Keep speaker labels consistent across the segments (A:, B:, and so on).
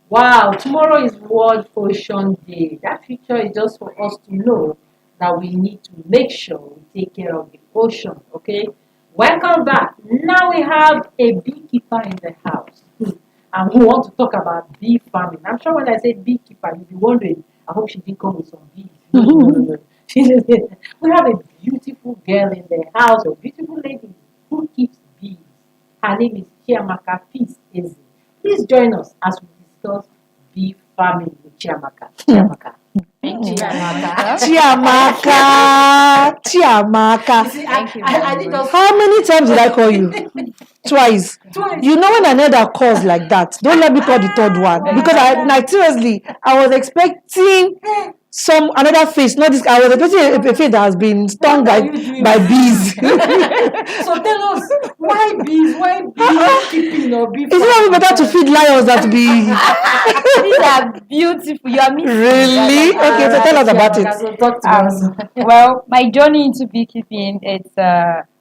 A: Wow, tomorrow is World Ocean Day. That picture is just for us to know that we need to make sure we take care of the ocean, okay? Welcome back. Now we have a beekeeper in the house. And we want to talk about bee farming. I'm sure when I say beekeeper, you'll be wondering, I hope she didn't come with some bees. No, no, no, no. We have a beautiful girl in the house, a beautiful lady who keeps bees. Her name is Chiamaka Peace Eze. Please join us as we discuss bee farming with Chiamaka. Chiamaka. Chiamaka.
B: Chiamaka,
A: You
B: Chiamaka.
A: see,
C: Thank you
A: I
C: very
A: did
C: much.
A: not
B: How many times did I call you? Twice.
A: twice.
B: You know when I know that calls like that, don't let me call the third one because I like seriously, I was expecting some another face, not this. I was expecting a face that has been stung
A: What are you doing
B: by
A: with
B: bees.
A: So tell us why bees? Why bee keeping or bee
B: Is it not
A: farming?
B: better to feed lions than to be
C: These are beautiful. You are missing.
B: really? Okay, so tell us about it.
A: Chiamaka, so talk to us.
C: Well, my journey into beekeeping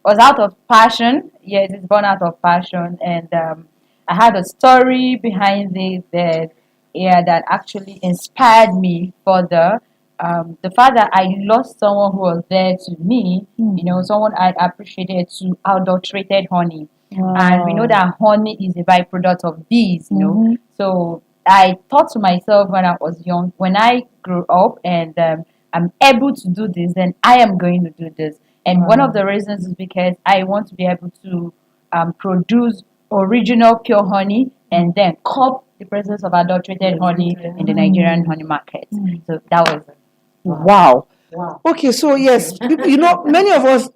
C: was out of passion. Yes, it's born out of passion, and I had a story behind it that that actually inspired me further. The fact that I lost someone who was there to me, someone I appreciated, to adulterated honey. And we know that honey is a byproduct of bees. So I thought to myself when I was young, when I grew up and I'm able to do this, then I am going to do this. And one of the reasons is because I want to be able to produce original pure honey and then cup the presence of adulterated honey in the Nigerian honey market. So that was it.
B: Wow.
A: Wow.
B: Okay, so yes, people, many of us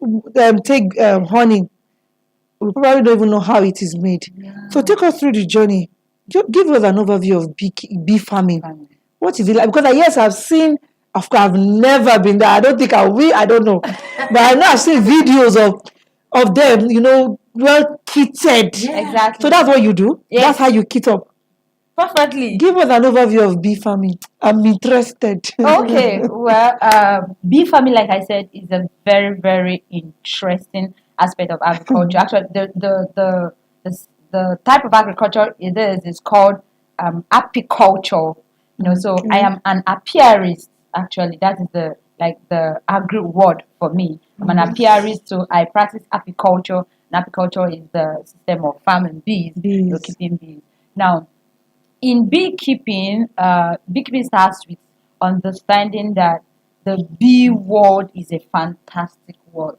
B: take honey. We probably don't even know how it is made. So take us through the journey. Give us an overview of bee farming. What is it like? Because yes, I've seen. Of course, I've never been there. I don't think I will. I don't know, but I know I've seen videos of them. Well kitted.
C: Exactly.
B: So that's what you do.
C: Yes.
B: That's how you kit up.
C: Perfectly.
B: Give us an overview of bee farming. I'm interested.
C: Okay, well, bee farming, like I said, is a very, very interesting aspect of agriculture. Actually, the type of agriculture it is called apiculture. So I am an apiarist. Actually, that is the agri word for me. I'm an apiarist, so I practice apiculture. And apiculture is the system of farming bees, keeping bees. Now, in beekeeping starts with understanding that the bee world is a fantastic world.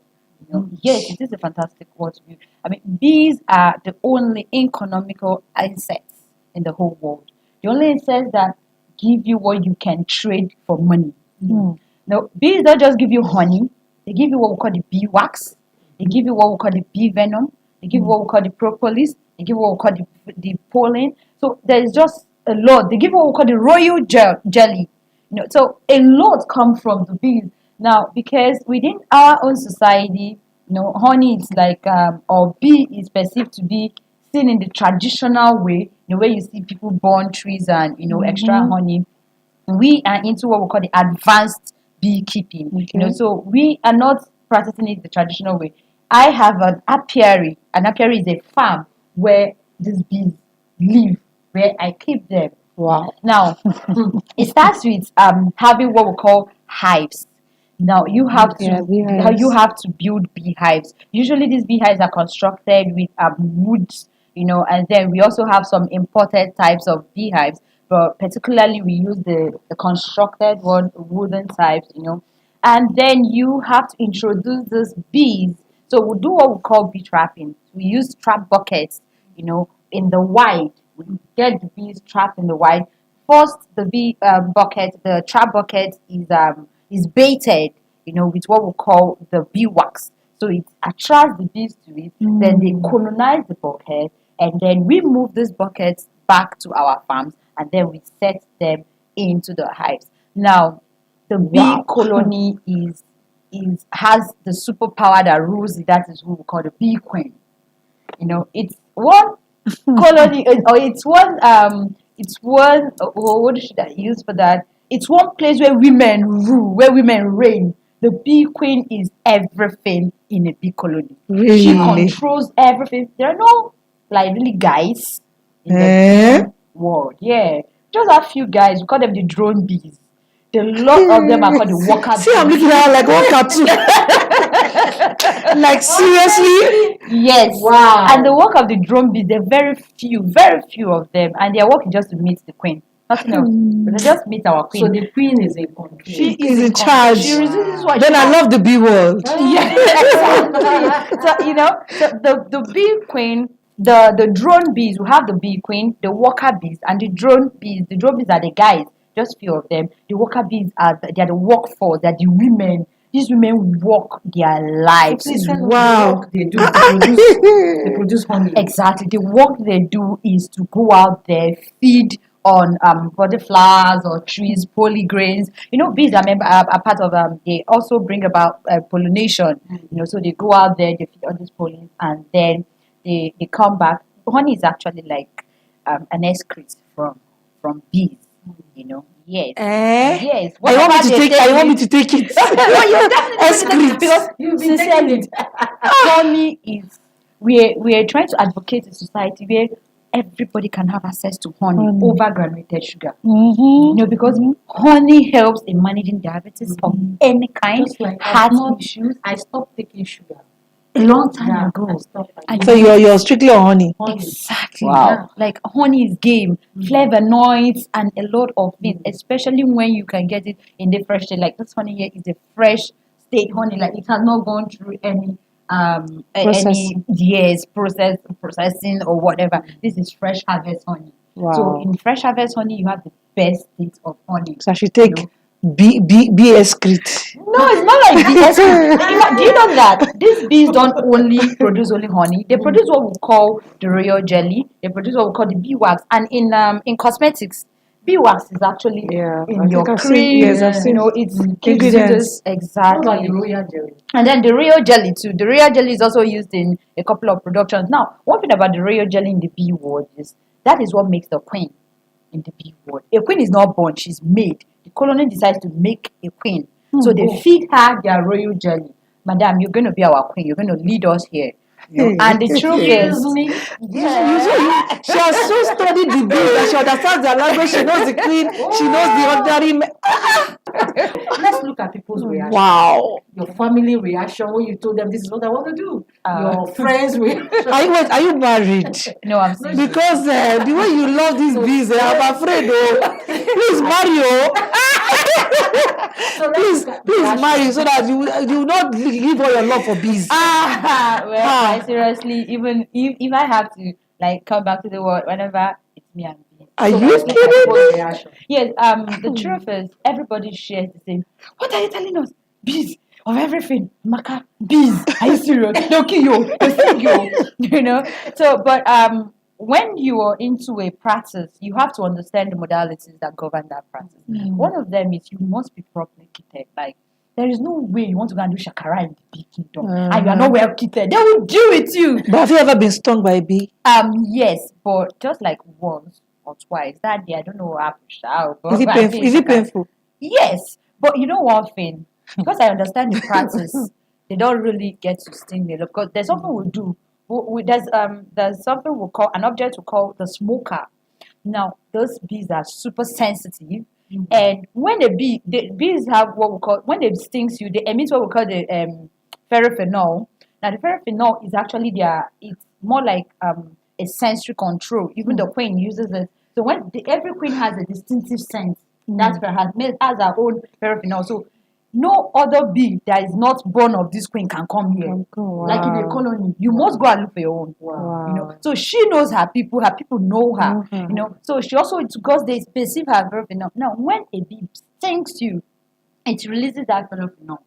C: Yes, it is a fantastic world to be. I mean, bees are the only economical insects in the whole world. The only insects that give you what you can trade for money. Now, bees don't just give you honey; they give you what we call the bee wax. They give you what we call the bee venom. They give you what we call the propolis. They give you what we call the pollen. So there is just a lot. They give you what we call the royal jelly. So a lot come from the bees. Now, because within our own society, honey is like or bee is perceived to be seen in the traditional way, the way you see people burn trees and extra honey. We are into what we call the advanced beekeeping. So we are not practicing it the traditional way. I have an apiary. An apiary is a farm where these bees live, where I keep them.
B: Wow.
C: Now, it starts with having what we call hives. Now you have to
B: beehives.
C: you have to build beehives. Usually these beehives are constructed with wood, and then we also have some imported types of beehives, but particularly we use the constructed wooden types. And then you have to introduce these bees. So we do what we call bee trapping. We use trap buckets, in the wide. We get the bees trapped in the wide. First, the bee bucket, the trap bucket is baited, with what we call the bee wax. So it attracts the bees to it. Then they colonize the bucket, and then we move these buckets back to our farms, and then we set them into the hives. Now, the bee colony has the superpower that rules it. That is what we call the bee queen. It's one colony, or what should I use for that? It's one place where women rule, where women reign. The bee queen is everything in a bee colony. She
B: Really?
C: controls everything. There are no really guys in the bee world. Yeah. just a few guys. We call them the drone bees. A lot of them are called the worker
B: See, I'm
C: bees.
B: looking at her like one cartoon. Like seriously?
C: Yes.
A: Wow.
C: And the work of the drone bees, they're very few of them, and their work is just to meet the queen. Nothing else. But they just meet our queen.
A: So the queen is in control.
C: She
B: Is in
C: control.
B: charge.
C: She resist what
B: Then I love the bee world.
C: yeah, exactly. So the bee queen, the drone bees. We have the bee queen, the worker bees, and the drone bees. The drone bees are the guys, just few of them. The worker bees they are the workforce. They're the women. These women work their lives.
A: Please tell us
B: Wow.
A: the work they do to produce honey.
C: Exactly. The work they do is to go out there, feed on butterflies or trees, polygrains. Bees are part of they also bring about pollination. So they go out there, they feed on these pollens, and then they come back. Honey is actually like an excrete from bees. Yes. Yes.
B: I want me to take. I want me to take it.
C: No, you definitely because
A: You've been
C: sincerely,
A: taking it.
C: honey is we're trying to advocate a society where everybody can have access to honey over granulated sugar. Because honey helps in managing diabetes of any kind,
A: Just like
C: heart
A: I
C: issues.
A: stopped taking sugar.
C: A long time
A: Yeah,
C: ago.
A: I stopped.
C: And
B: So you're strictly on honey.
A: Honey.
C: Exactly.
A: Wow.
C: Like honey is game, flavonoids, and a lot of things, especially when you can get it in the fresh state. Like this honey here is a fresh state honey, like it has not gone through any
B: Processing.
C: processing or whatever. This is fresh harvest honey.
B: Wow.
C: So in fresh harvest honey, you have the best state of honey.
B: So I should take BS crit.
C: No, it's not like bees. Do you know that these bees don't only produce only honey? They produce what we call the royal jelly. They produce what we call the bee wax. And in cosmetics, bee wax is actually
B: Yeah, I
C: in your
B: think I've
C: cream.
B: seen- yes, I've seen
C: It's gives you
B: ingredients.
C: this
A: What
C: exactly.
A: about the royal jelly?
C: And then the royal jelly too. The royal jelly is also used in a couple of productions. Now, one thing about the royal jelly in the bee world is that is what makes the queen in the bee world. A queen is not born; she's made. The colony decides to make a queen. So they feed her their royal jelly. Madam, you're going to be our queen. You're going to lead us here. And the truth is,
A: Excuse me.
B: She has so studied the bees that she understands their language. She knows the queen. She knows the ordinary.
A: Let's look at people's reaction.
B: Wow.
A: Your family reaction when you told them this is what I want to do. Your friends reaction.
B: Are you married?
C: no, I'm serious.
B: Because the way you love these bees, I'm afraid. Oh, please marry.
A: So let's
B: Please,
A: look at
B: please
A: reaction.
B: marry so that you will not give all your love for bees.
C: Well, I seriously, even if I have to like come back to the world whenever it's me and bees.
B: Are
A: So
B: you
A: let's look at
B: kidding
A: people's
B: me?
A: reaction.
C: Yes, the truth is everybody shares the same. What are you telling us? Bees of everything. Maka, bees. Are you serious? They'll kill you. They'll sting you. So, but when you are into a practice, you have to understand the modalities that govern that practice. One of them is you must be properly kitted. Like, there is no way you want to go and do shakara in the bee kingdom and you are not well kitted. They will deal with you.
B: But have you ever been stung by a bee?
C: Yes, but just like once or twice that day, I don't know what happened.
B: Is it painful? Is it painful?
C: Yes, but you know one thing, because I understand the practice, they don't really get to sting me because there's something we do. There's something we call an object we call the smoker. Now those bees are super sensitive, and when the bees have what we call when they stings you, they emit what we call the ferrophenol. Now the ferrophenol is actually it's more like a sensory control. Even the queen uses it. So every queen has a distinctive scent. That's has her own ferrophenol. So no other bee that is not born of this queen can come here.
B: Wow.
C: Like in a colony, you must go and look for your own.
B: Wow.
C: So she knows her people know her. So she also because they perceive her ferrophenol. Now when a bee stings you, it releases that ferrophenol.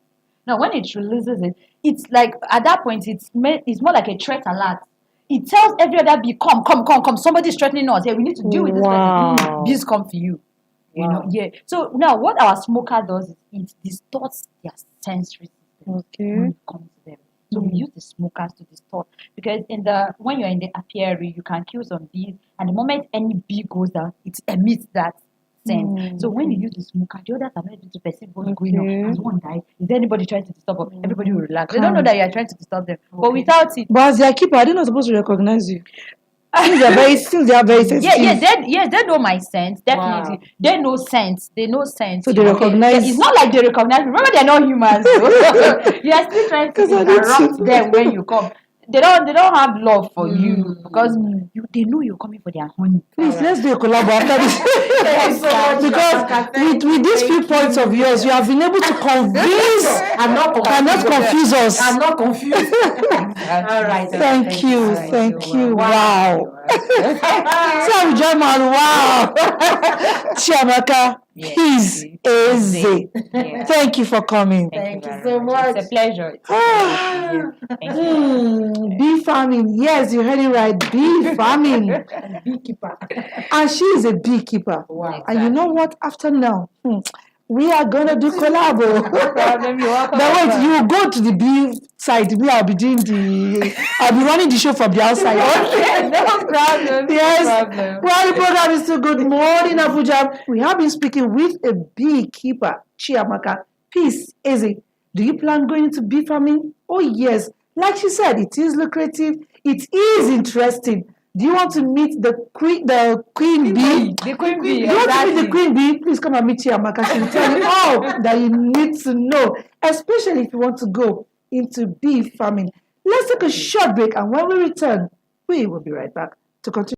C: Now when it releases it, it's like at that point it's more like a threat alert. It tells every other bee, come, somebody's threatening us. Yeah, we need to deal with this person. Bees come for you. Yeah. So now what our smoker does is it distorts their sensory system when it comes to them. So we use the smokers to distort because when you're in the apiary, you can kill some bees, and the moment any bee goes down, it emits that scent. So when you use the smoker, the others are not able to perceive what's going on. Has one died? Is there anybody trying to disturb us? Everybody will relax. They don't know that you are trying to disturb them. But without it,
B: But as their keeper, are they not supposed to recognize you? Since they are very sensitive.
C: They know my sense, definitely.
A: Wow.
C: They know sense. They know sense.
B: So they recognize.
C: It's not like they recognize. Remember, they're not humans. So you are still trying to
B: 'Cause I need
C: interrupt
B: to-
C: them when you come. They don't have love for you because they know you're coming for their honey.
B: Please, let's do a collab after this.
A: Thank you so much,
B: Because
A: Amaka.
B: with these few
A: Thank
B: points of yours, you have been able to convince
A: I'm not
B: and not confuse us.
A: I'm not confused. All right.
B: Thank you, thank you. Wow.
A: Wow.
B: So Jamal, wow. Chiamaka,
C: Yes,
B: he's easy.
C: Yeah.
B: Thank you for coming.
A: Thank you
C: very
A: so much.
C: It's a pleasure. It's a pleasure to be here. Thank you.
B: Bee farming. Yes, you heard it right. Bee farming.
A: Beekeeper.
B: And she is a beekeeper.
A: Wow.
B: And you know what? After now, we are gonna do collabo.
C: No problem. You're welcome.
B: But wait, you go to the bee side. Me, I'll be running the show from the outside.
C: Okay, no problem.
B: Yes.
C: No problem.
B: Well, the program is still Good Morning, Abuja. We have been speaking with a beekeeper, Chiamaka. Peace, easy. Do you plan going into bee farming? Oh, yes. Like she said, it is lucrative. It is interesting. Do you want to meet the queen bee?
C: The queen bee.
B: You want to meet the
C: Exactly.
B: queen bee? Please come and meet Chiamaka. She will tell you all that you need to know, especially if you want to go into bee farming. Let's take a short break, and when we return, we will be right back to continue.